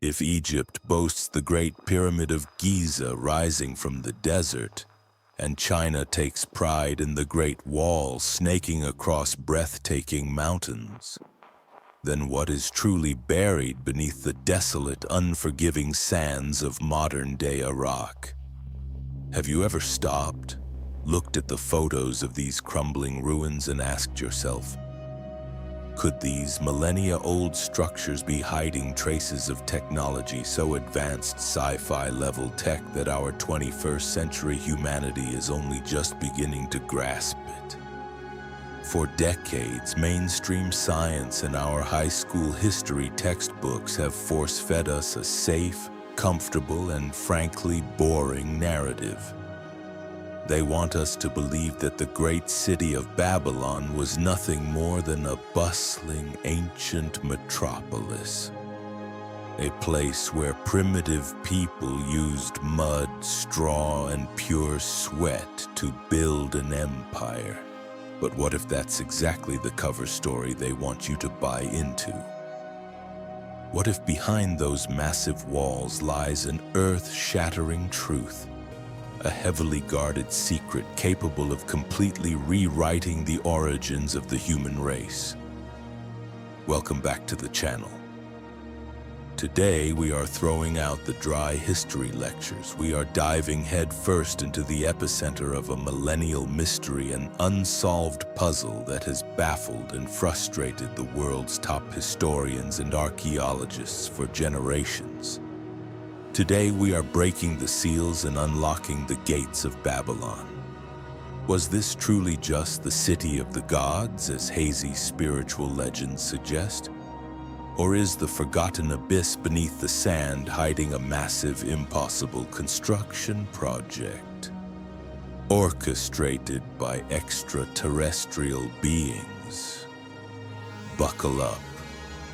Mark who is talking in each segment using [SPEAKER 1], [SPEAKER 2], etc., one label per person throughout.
[SPEAKER 1] If Egypt boasts the Great Pyramid of Giza rising from the desert, and China takes pride in the Great Wall snaking across breathtaking mountains, then what is truly buried beneath the desolate, unforgiving sands of modern-day Iraq? Have you ever stopped, looked at the photos of these crumbling ruins and asked yourself, could these millennia-old structures be hiding traces of technology so advanced, sci-fi level tech that our 21st century humanity is only just beginning to grasp it? For decades, mainstream science and our high school history textbooks have force-fed us a safe, comfortable, and frankly boring narrative. They want us to believe that the great city of Babylon was nothing more than a bustling ancient metropolis, a place where primitive people used mud, straw, and pure sweat to build an empire. But what if that's exactly the cover story they want you to buy into? What if behind those massive walls lies an earth-shattering truth? A heavily guarded secret capable of completely rewriting the origins of the human race. Welcome back to the channel. Today we are throwing out the dry history lectures. We are diving headfirst into the epicenter of a millennial mystery, an unsolved puzzle that has baffled and frustrated the world's top historians and archaeologists for generations. Today we are breaking the seals and unlocking the gates of Babylon. Was this truly just the city of the gods, as hazy spiritual legends suggest? Or is the forgotten abyss beneath the sand hiding a massive, impossible construction project, orchestrated by extraterrestrial beings? Buckle up,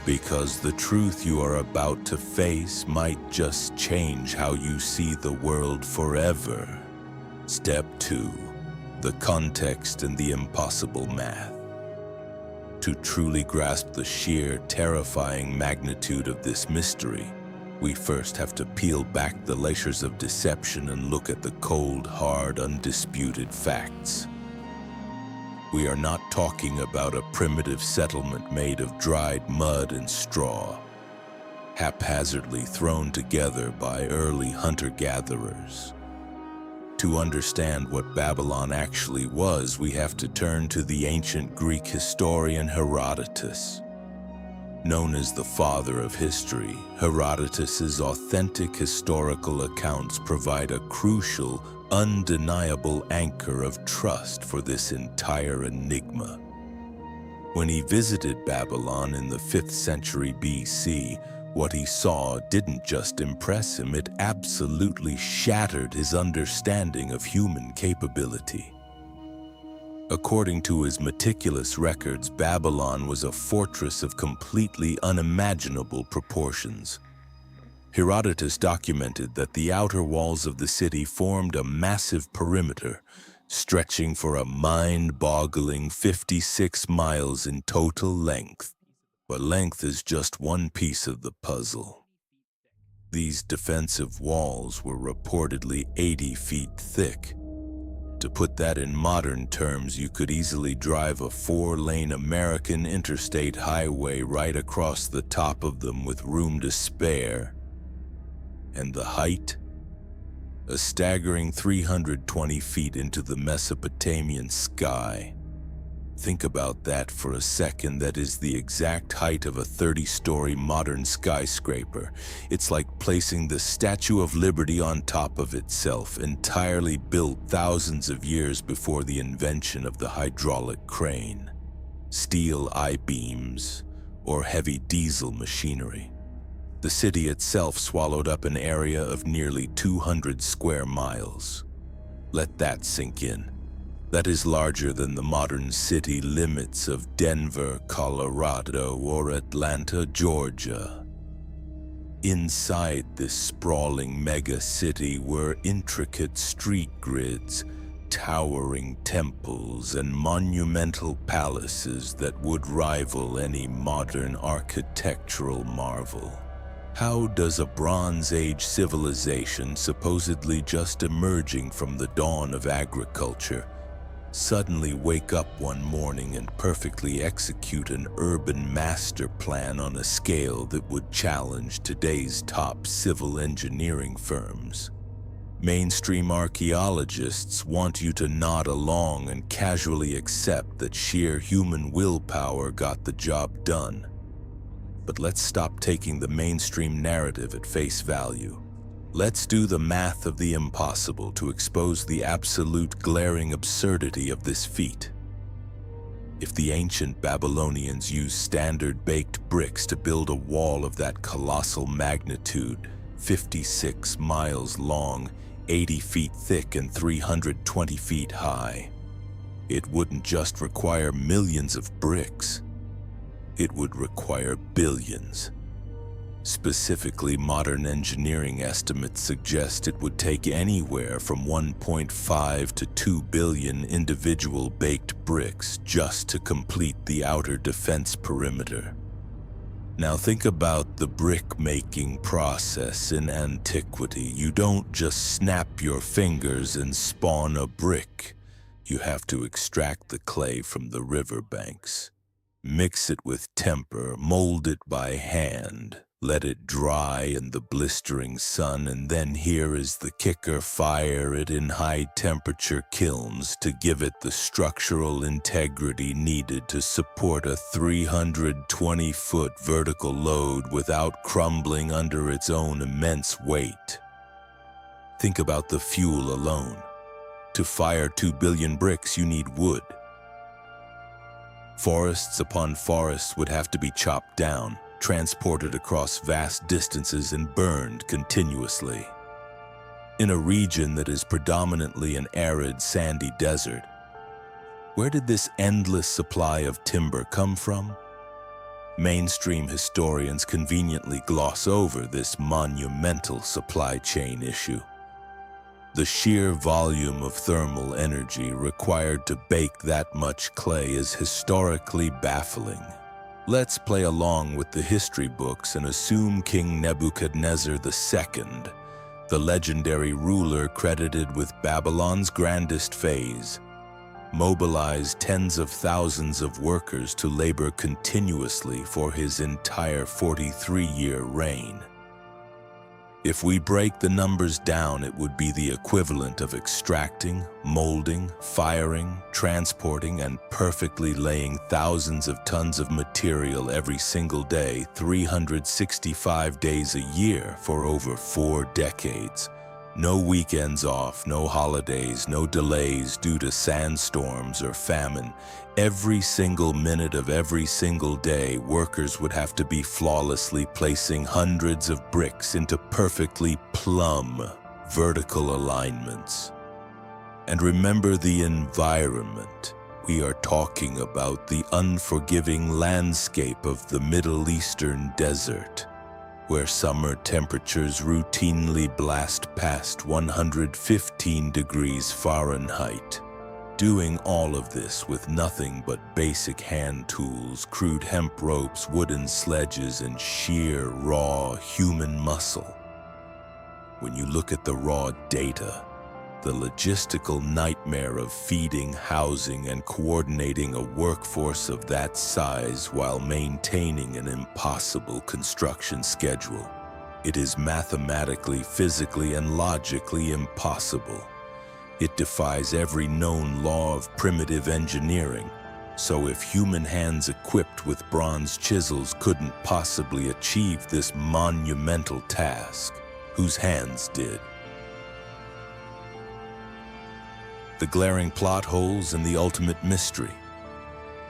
[SPEAKER 1] because the truth you are about to face might just change how you see the world forever. Step 2. The context and the impossible math. To truly grasp the sheer, terrifying magnitude of this mystery, we first have to peel back the layers of deception and look at the cold, hard, undisputed facts. We are not talking about a primitive settlement made of dried mud and straw, haphazardly thrown together by early hunter-gatherers. To understand what Babylon actually was, we have to turn to the ancient Greek historian Herodotus. Known as the father of history, Herodotus's authentic historical accounts provide a crucial, undeniable anchor of trust for this entire enigma. When he visited Babylon in the 5th century BC, what he saw didn't just impress him, it absolutely shattered his understanding of human capability. According to his meticulous records, Babylon was a fortress of completely unimaginable proportions. Herodotus documented that the outer walls of the city formed a massive perimeter, stretching for a mind-boggling 56 miles in total length. But length is just one piece of the puzzle. These defensive walls were reportedly 80 feet thick. To put that in modern terms, you could easily drive a 4-lane American interstate highway right across the top of them with room to spare. And the height? A staggering 320 feet into the Mesopotamian sky. Think about that for a second. That is the exact height of a 30-story modern skyscraper. It's like placing the Statue of Liberty on top of itself, entirely built thousands of years before the invention of the hydraulic crane, steel I-beams, or heavy diesel machinery. The city itself swallowed up an area of nearly 200 square miles. Let that sink in. That is larger than the modern city limits of Denver, Colorado, or Atlanta, Georgia. Inside this sprawling mega-city were intricate street grids, towering temples, and monumental palaces that would rival any modern architectural marvel. How does a Bronze Age civilization, supposedly just emerging from the dawn of agriculture, suddenly wake up one morning and perfectly execute an urban master plan on a scale that would challenge today's top civil engineering firms? Mainstream archaeologists want you to nod along and casually accept that sheer human willpower got the job done. But let's stop taking the mainstream narrative at face value. Let's do the math of the impossible to expose the absolute glaring absurdity of this feat. If the ancient Babylonians used standard baked bricks to build a wall of that colossal magnitude, 56 miles long, 80 feet thick and 320 feet high, it wouldn't just require millions of bricks. It would require billions. Specifically, modern engineering estimates suggest it would take anywhere from 1.5 to 2 billion individual baked bricks just to complete the outer defense perimeter. Now think about the brick-making process in antiquity. You don't just snap your fingers and spawn a brick. You have to extract the clay from the riverbanks, mix it with temper, mold it by hand, let it dry in the blistering sun, and then here is the kicker: fire it in high-temperature kilns to give it the structural integrity needed to support a 320-foot vertical load without crumbling under its own immense weight. Think about the fuel alone. To fire 2 billion bricks, you need wood. Forests upon forests would have to be chopped down, transported across vast distances, and burned continuously. In a region that is predominantly an arid, sandy desert, where did this endless supply of timber come from? Mainstream historians conveniently gloss over this monumental supply chain issue. The sheer volume of thermal energy required to bake that much clay is historically baffling. Let's play along with the history books and assume King Nebuchadnezzar II, the legendary ruler credited with Babylon's grandest phase, mobilized tens of thousands of workers to labor continuously for his entire 43-year reign. If we break the numbers down, it would be the equivalent of extracting, molding, firing, transporting, and perfectly laying thousands of tons of material every single day, 365 days a year for over 4 decades. No weekends off, no holidays, no delays due to sandstorms or famine. Every single minute of every single day, workers would have to be flawlessly placing hundreds of bricks into perfectly plumb vertical alignments. And remember the environment. We are talking about the unforgiving landscape of the Middle Eastern desert, where summer temperatures routinely blast past 115 degrees Fahrenheit. Doing all of this with nothing but basic hand tools, crude hemp ropes, wooden sledges, and sheer, raw human muscle. When you look at the raw data, the logistical nightmare of feeding, housing, and coordinating a workforce of that size while maintaining an impossible construction schedule. It is mathematically, physically, and logically impossible. It defies every known law of primitive engineering. So if human hands equipped with bronze chisels couldn't possibly achieve this monumental task, whose hands did? The glaring plot holes and the ultimate mystery.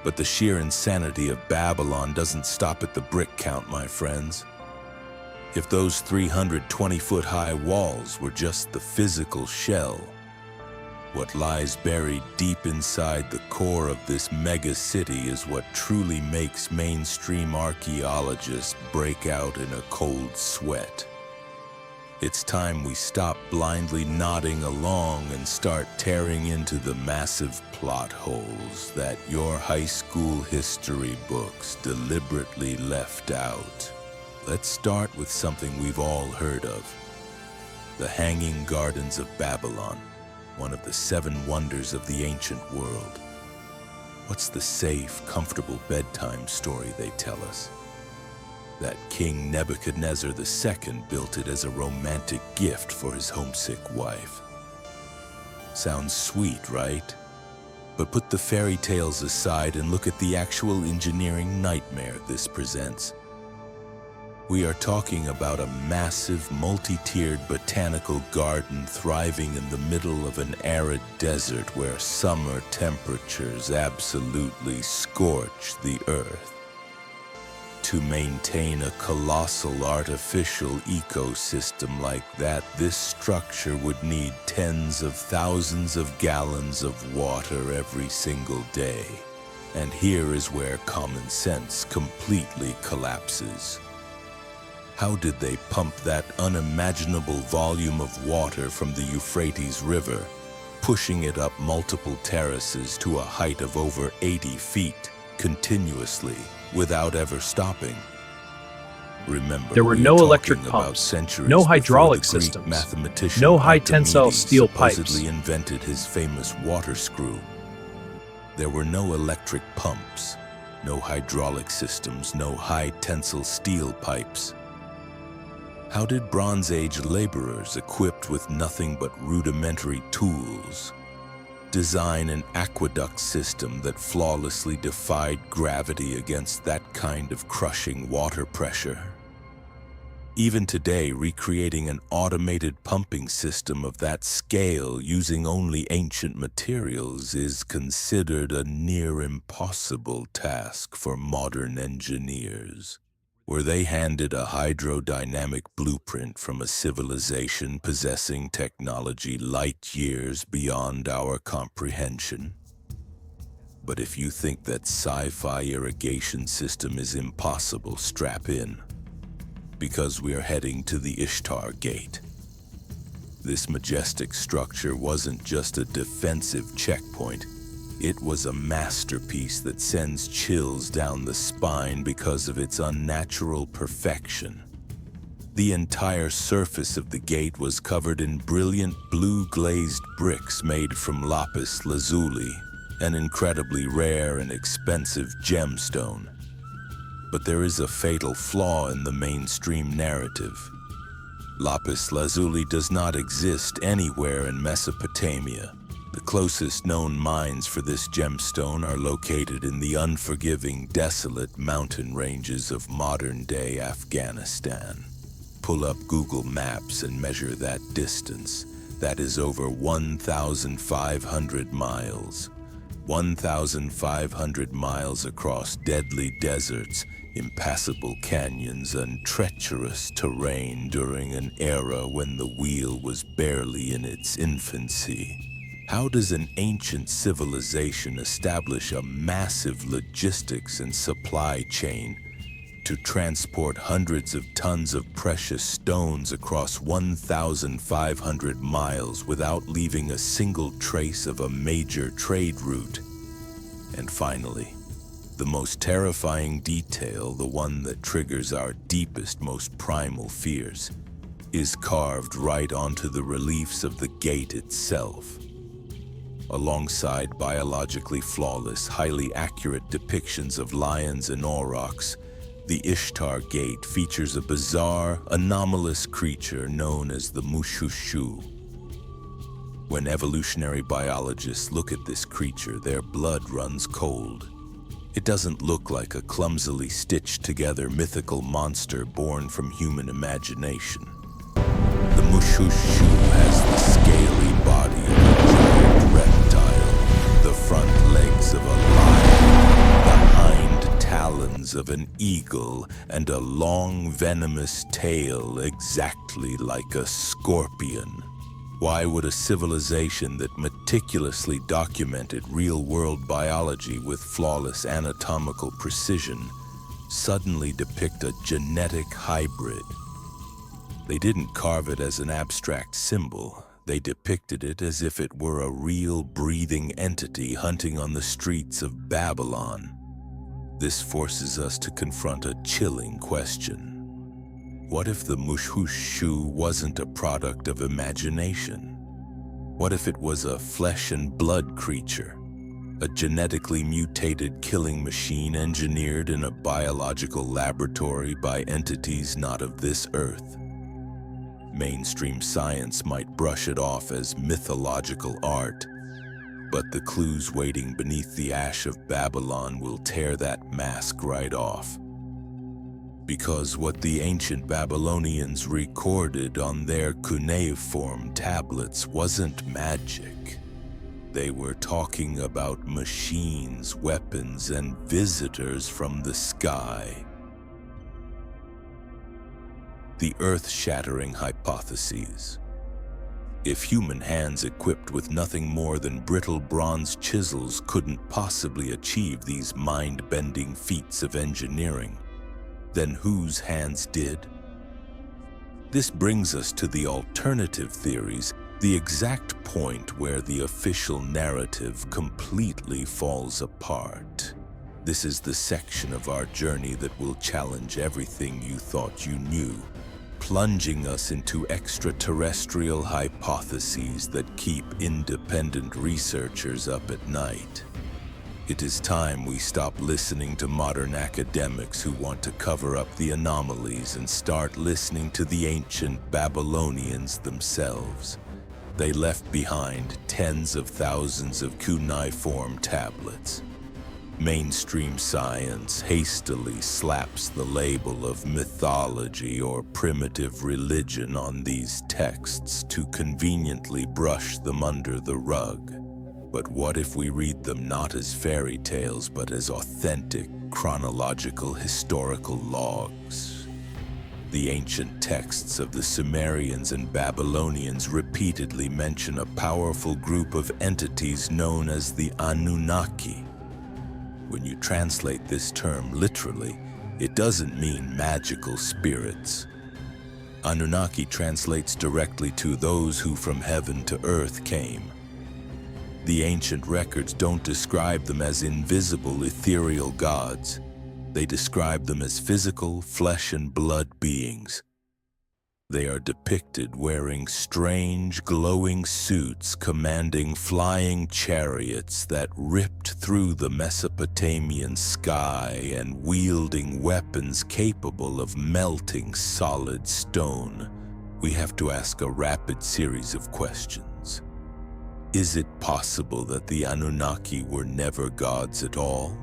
[SPEAKER 1] But the sheer insanity of Babylon doesn't stop at the brick count, my friends. If those 320-foot-high walls were just the physical shell, what lies buried deep inside the core of this mega city is what truly makes mainstream archaeologists break out in a cold sweat. It's time we stop blindly nodding along and start tearing into the massive plot holes that your high school history books deliberately left out. Let's start with something we've all heard of. The Hanging Gardens of Babylon, one of the 7 wonders of the ancient world. What's the safe, comfortable bedtime story they tell us? That King Nebuchadnezzar II built it as a romantic gift for his homesick wife. Sounds sweet, right? But put the fairy tales aside and look at the actual engineering nightmare this presents. We are talking about a massive, multi-tiered botanical garden thriving in the middle of an arid desert where summer temperatures absolutely scorch the earth. To maintain a colossal artificial ecosystem like that, this structure would need tens of thousands of gallons of water every single day. And here is where common sense completely collapses. How did they pump that unimaginable volume of water from the Euphrates River, pushing it up multiple terraces to a height of over 80 feet, continuously, without ever stopping? Remember,
[SPEAKER 2] There were no electric pumps, no hydraulic systems, no high-tensile steel pipes.
[SPEAKER 1] Supposedly invented his famous water screw. There were no electric pumps, no hydraulic systems, no high-tensile steel pipes. How did Bronze Age laborers, equipped with nothing but rudimentary tools, design an aqueduct system that flawlessly defied gravity against that kind of crushing water pressure? Even today, recreating an automated pumping system of that scale using only ancient materials is considered a near impossible task for modern engineers. Were they handed a hydrodynamic blueprint from a civilization possessing technology light years beyond our comprehension? But if you think that sci-fi irrigation system is impossible, strap in, because we are heading to the Ishtar Gate. This majestic structure wasn't just a defensive checkpoint. It was a masterpiece that sends chills down the spine because of its unnatural perfection. The entire surface of the gate was covered in brilliant blue glazed bricks made from lapis lazuli, an incredibly rare and expensive gemstone. But there is a fatal flaw in the mainstream narrative. Lapis lazuli does not exist anywhere in Mesopotamia. The closest known mines for this gemstone are located in the unforgiving, desolate mountain ranges of modern-day Afghanistan. Pull up Google Maps and measure that distance. That is over 1,500 miles. 1,500 miles across deadly deserts, impassable canyons, and treacherous terrain during an era when the wheel was barely in its infancy. How does an ancient civilization establish a massive logistics and supply chain to transport hundreds of tons of precious stones across 1,500 miles without leaving a single trace of a major trade route? And finally, the most terrifying detail, the one that triggers our deepest, most primal fears, is carved right onto the reliefs of the gate itself. Alongside biologically flawless, highly accurate depictions of lions and aurochs, the Ishtar Gate features a bizarre, anomalous creature known as the Mushushu. When evolutionary biologists look at this creature, their blood runs cold. It doesn't look like a clumsily stitched together mythical monster born from human imagination. The Mushushu has the scaly body of a giant reptile, the front legs of a lion, the hind talons of an eagle, and a long venomous tail exactly like a scorpion. Why would a civilization that meticulously documented real-world biology with flawless anatomical precision suddenly depict a genetic hybrid? They didn't carve it as an abstract symbol. They depicted it as if it were a real breathing entity hunting on the streets of Babylon. This forces us to confront a chilling question. What if the Mushushu wasn't a product of imagination? What if it was a flesh and blood creature, a genetically mutated killing machine engineered in a biological laboratory by entities not of this earth? Mainstream science might brush it off as mythological art, but the clues waiting beneath the ash of Babylon will tear that mask right off. Because what the ancient Babylonians recorded on their cuneiform tablets wasn't magic. They were talking about machines, weapons, and visitors from the sky. The earth-shattering hypotheses. If human hands equipped with nothing more than brittle bronze chisels couldn't possibly achieve these mind-bending feats of engineering, then whose hands did? This brings us to the alternative theories, the exact point where the official narrative completely falls apart. This is the section of our journey that will challenge everything you thought you knew, plunging us into extraterrestrial hypotheses that keep independent researchers up at night. It is time we stop listening to modern academics who want to cover up the anomalies and start listening to the ancient Babylonians themselves. They left behind tens of thousands of cuneiform tablets. Mainstream science hastily slaps the label of mythology or primitive religion on these texts to conveniently brush them under the rug. But what if we read them not as fairy tales but as authentic, chronological, historical logs? The ancient texts of the Sumerians and Babylonians repeatedly mention a powerful group of entities known as the Anunnaki. When you translate this term literally, it doesn't mean magical spirits. Anunnaki translates directly to those who from heaven to earth came. The ancient records don't describe them as invisible, ethereal gods. They describe them as physical, flesh and blood beings. They are depicted wearing strange, glowing suits commanding flying chariots that ripped through the Mesopotamian sky and wielding weapons capable of melting solid stone. We have to ask a rapid series of questions. Is it possible that the Anunnaki were never gods at all?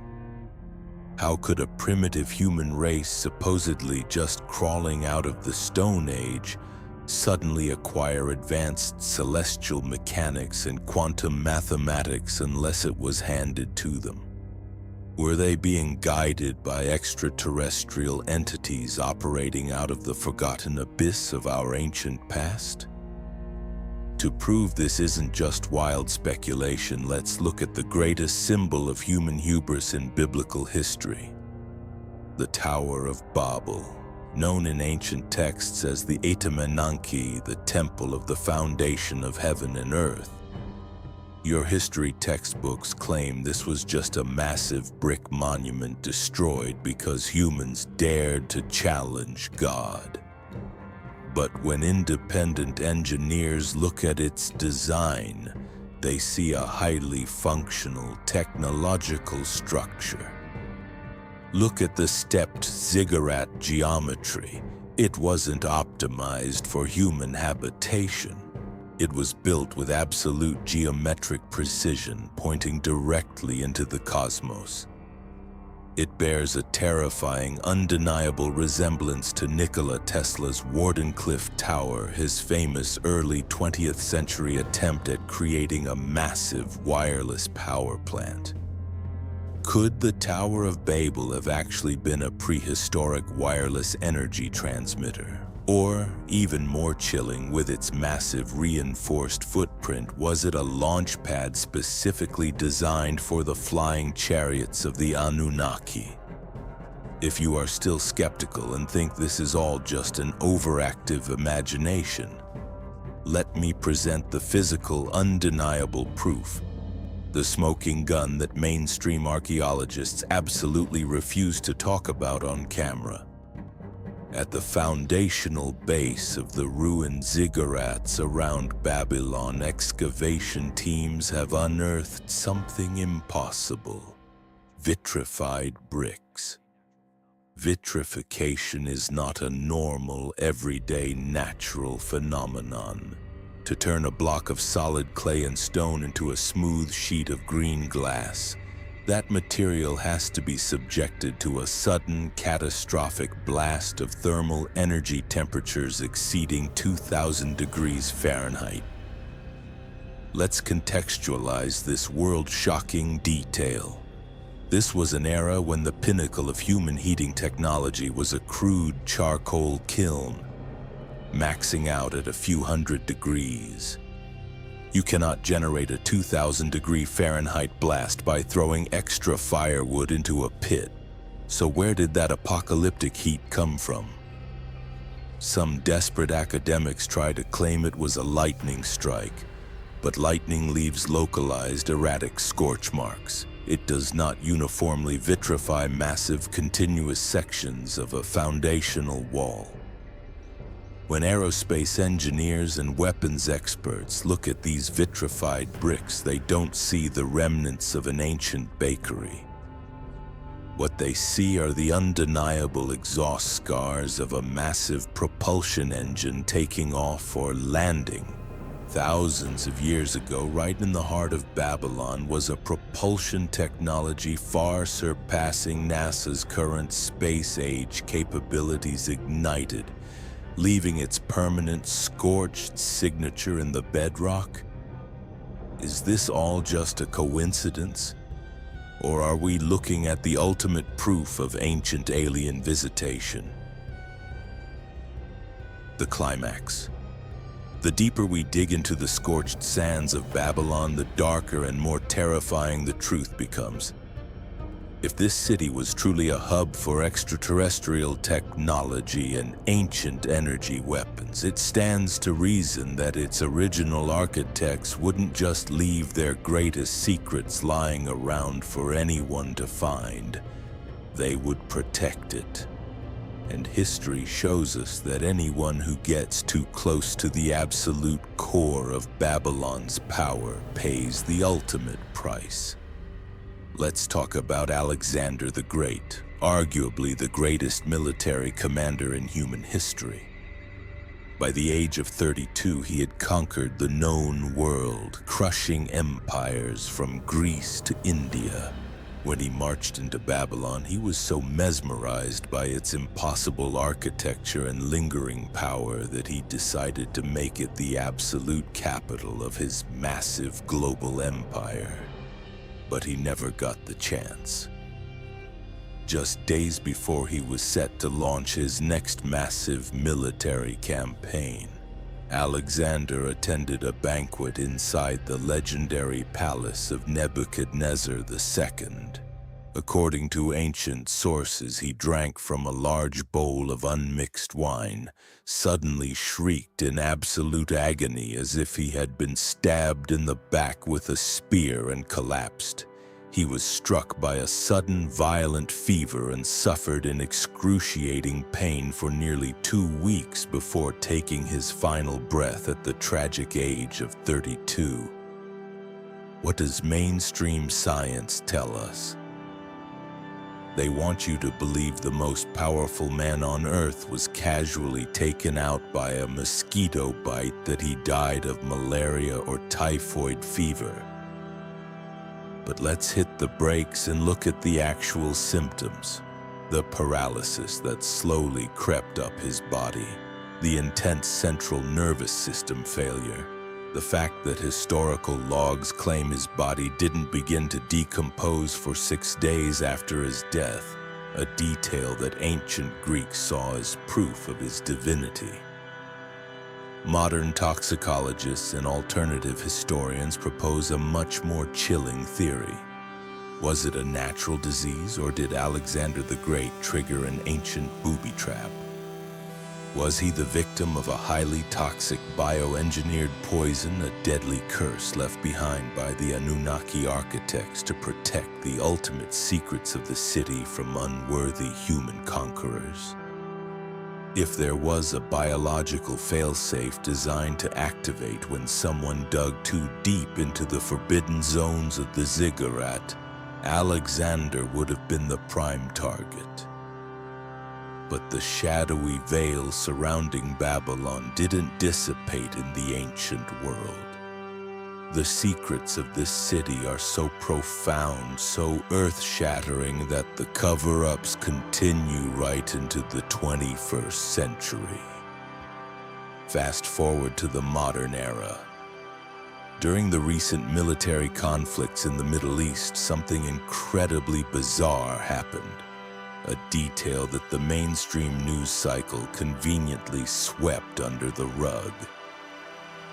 [SPEAKER 1] How could a primitive human race supposedly just crawling out of the Stone Age suddenly acquire advanced celestial mechanics and quantum mathematics unless it was handed to them? Were they being guided by extraterrestrial entities operating out of the forgotten abyss of our ancient past? To prove this isn't just wild speculation, let's look at the greatest symbol of human hubris in biblical history. The Tower of Babel, known in ancient texts as the Etemenanki, the temple of the foundation of heaven and earth. Your history textbooks claim this was just a massive brick monument destroyed because humans dared to challenge God. But when independent engineers look at its design, they see a highly functional technological structure. Look at the stepped ziggurat geometry. It wasn't optimized for human habitation. It was built with absolute geometric precision, pointing directly into the cosmos. It bears a terrifying, undeniable resemblance to Nikola Tesla's Wardenclyffe Tower, his famous early 20th century attempt at creating a massive wireless power plant. Could the Tower of Babel have actually been a prehistoric wireless energy transmitter? Or, even more chilling, with its massive reinforced footprint, was it a launch pad specifically designed for the flying chariots of the Anunnaki? If you are still skeptical and think this is all just an overactive imagination, let me present the physical, undeniable proof. The smoking gun that mainstream archaeologists absolutely refuse to talk about on camera. At the foundational base of the ruined ziggurats around Babylon, excavation teams have unearthed something impossible: vitrified bricks. Vitrification is not a normal, everyday, natural phenomenon. To turn a block of solid clay and stone into a smooth sheet of green glass, that material has to be subjected to a sudden, catastrophic blast of thermal energy temperatures exceeding 2,000 degrees Fahrenheit. Let's contextualize this world-shocking detail. This was an era when the pinnacle of human heating technology was a crude charcoal kiln, maxing out at a few hundred degrees. You cannot generate a 2,000 degree Fahrenheit blast by throwing extra firewood into a pit. So where did that apocalyptic heat come from? Some desperate academics try to claim it was a lightning strike, but lightning leaves localized, erratic scorch marks. It does not uniformly vitrify massive, continuous sections of a foundational wall. When aerospace engineers and weapons experts look at these vitrified bricks, they don't see the remnants of an ancient bakery. What they see are the undeniable exhaust scars of a massive propulsion engine taking off or landing. Thousands of years ago, right in the heart of Babylon, was a propulsion technology far surpassing NASA's current space-age capabilities ignited, leaving its permanent scorched signature in the bedrock? Is this all just a coincidence? Or are we looking at the ultimate proof of ancient alien visitation? The climax. The deeper we dig into the scorched sands of Babylon, the darker and more terrifying the truth becomes. If this city was truly a hub for extraterrestrial technology and ancient energy weapons, it stands to reason that its original architects wouldn't just leave their greatest secrets lying around for anyone to find. They would protect it. And history shows us that anyone who gets too close to the absolute core of Babylon's power pays the ultimate price. Let's talk about Alexander the Great, arguably the greatest military commander in human history. By the age of 32, he had conquered the known world, crushing empires from Greece to India. When he marched into Babylon, he was so mesmerized by its impossible architecture and lingering power that he decided to make it the absolute capital of his massive global empire. But he never got the chance. Just days before he was set to launch his next massive military campaign, Alexander attended a banquet inside the legendary palace of Nebuchadnezzar II. According to ancient sources, he drank from a large bowl of unmixed wine, suddenly shrieked in absolute agony as if he had been stabbed in the back with a spear, and collapsed. He was struck by a sudden violent fever and suffered in excruciating pain for nearly 2 weeks before taking his final breath at the tragic age of 32. What does mainstream science tell us? They want you to believe the most powerful man on Earth was casually taken out by a mosquito bite, that he died of malaria or typhoid fever. But let's hit the brakes and look at the actual symptoms. The paralysis that slowly crept up his body, the intense central nervous system failure, the fact that historical logs claim his body didn't begin to decompose for 6 days after his death, a detail that ancient Greeks saw as proof of his divinity. Modern toxicologists and alternative historians propose a much more chilling theory. Was it a natural disease, or did Alexander the Great trigger an ancient booby trap? Was he the victim of a highly toxic bioengineered poison, a deadly curse left behind by the Anunnaki architects to protect the ultimate secrets of the city from unworthy human conquerors? If there was a biological failsafe designed to activate when someone dug too deep into the forbidden zones of the ziggurat, Alexander would have been the prime target. But the shadowy veil surrounding Babylon didn't dissipate in the ancient world. The secrets of this city are so profound, so earth-shattering that the cover-ups continue right into the 21st century. Fast forward to the modern era. During the recent military conflicts in the Middle East, something incredibly bizarre happened. A detail that the mainstream news cycle conveniently swept under the rug.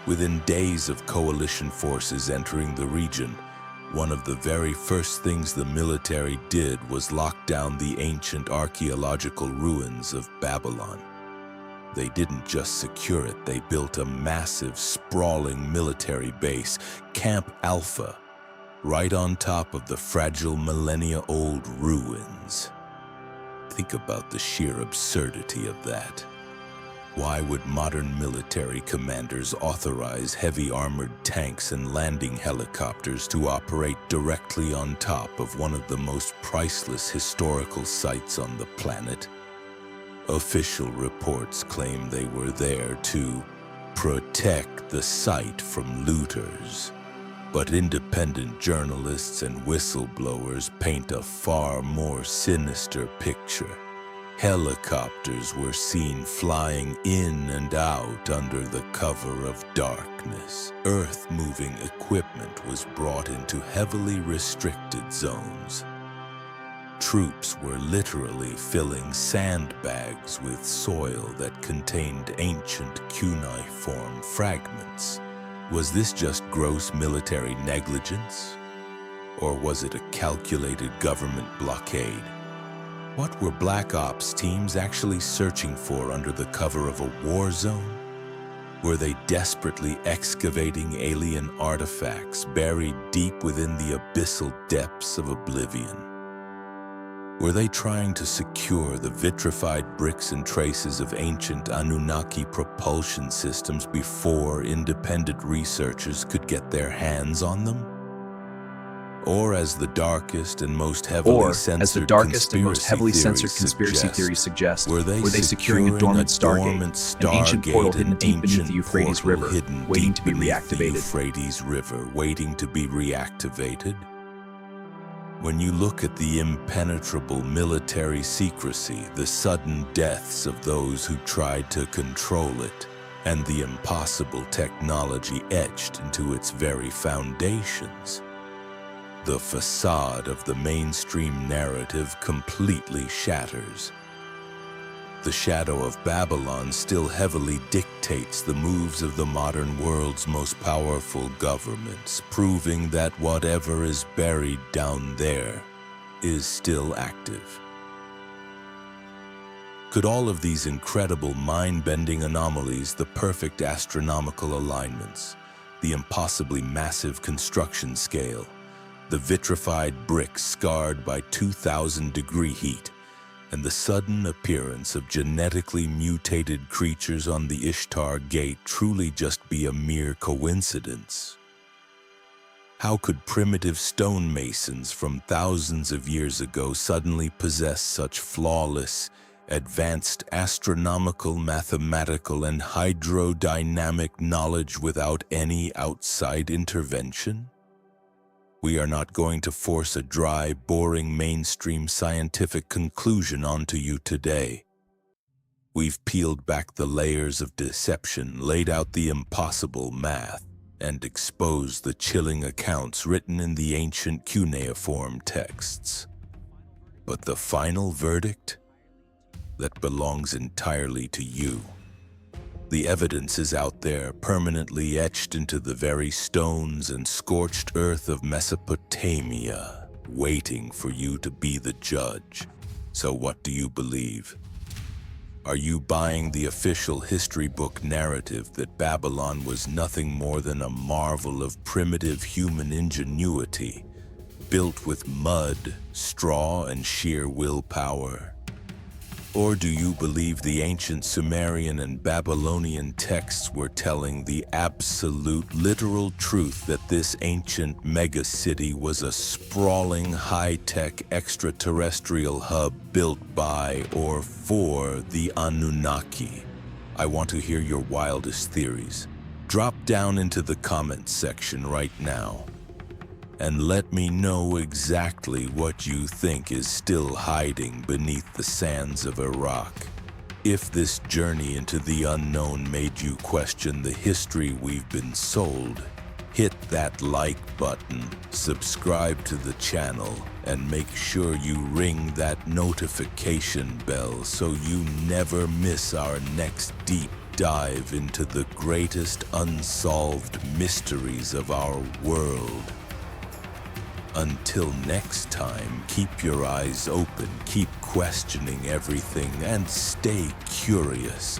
[SPEAKER 1] Within days of coalition forces entering the region, one of the very first things the military did was lock down the ancient archaeological ruins of Babylon. They didn't just secure it, they built a massive, sprawling military base, Camp Alpha, right on top of the fragile millennia-old ruins. Think about the sheer absurdity of that. Why would modern military commanders authorize heavy armored tanks and landing helicopters to operate directly on top of one of the most priceless historical sites on the planet? Official reports claim they were there to protect the site from looters. But independent journalists and whistleblowers paint a far more sinister picture. Helicopters were seen flying in and out under the cover of darkness. Earth-moving equipment was brought into heavily restricted zones. Troops were literally filling sandbags with soil that contained ancient cuneiform fragments. Was this just gross military negligence? Or was it a calculated government blockade? What were Black Ops teams actually searching for under the cover of a war zone? Were they desperately excavating alien artifacts buried deep within the abyssal depths of oblivion? Were they trying to secure the vitrified bricks and traces of ancient Anunnaki propulsion systems before independent researchers could get their hands on them? Or as the darkest and most heavily censored conspiracy theories suggest, were they securing a dormant stargate, an ancient portal hidden deep beneath the Euphrates River, waiting to be reactivated? When you look at the impenetrable military secrecy, the sudden deaths of those who tried to control it, and the impossible technology etched into its very foundations, the facade of the mainstream narrative completely shatters. The shadow of Babylon still heavily dictates the moves of the modern world's most powerful governments, proving that whatever is buried down there is still active. Could all of these incredible mind-bending anomalies, the perfect astronomical alignments, the impossibly massive construction scale, the vitrified bricks scarred by 2,000-degree heat, and the sudden appearance of genetically mutated creatures on the Ishtar Gate truly just be a mere coincidence? How could primitive stonemasons from thousands of years ago suddenly possess such flawless, advanced astronomical, mathematical, and hydrodynamic knowledge without any outside intervention? We are not going to force a dry, boring mainstream scientific conclusion onto you today. We've peeled back the layers of deception, laid out the impossible math, and exposed the chilling accounts written in the ancient cuneiform texts. But the final verdict? That belongs entirely to you. The evidence is out there, permanently etched into the very stones and scorched earth of Mesopotamia, waiting for you to be the judge. So what do you believe? Are you buying the official history book narrative that Babylon was nothing more than a marvel of primitive human ingenuity, built with mud, straw, and sheer willpower? Or do you believe the ancient Sumerian and Babylonian texts were telling the absolute literal truth that this ancient megacity was a sprawling high-tech extraterrestrial hub built by or for the Anunnaki? I want to hear your wildest theories. Drop down into the comments section right now and let me know exactly what you think is still hiding beneath the sands of Iraq. If this journey into the unknown made you question the history we've been sold, hit that like button, subscribe to the channel, and make sure you ring that notification bell so you never miss our next deep dive into the greatest unsolved mysteries of our world. Until next time, keep your eyes open, keep questioning everything, and stay curious.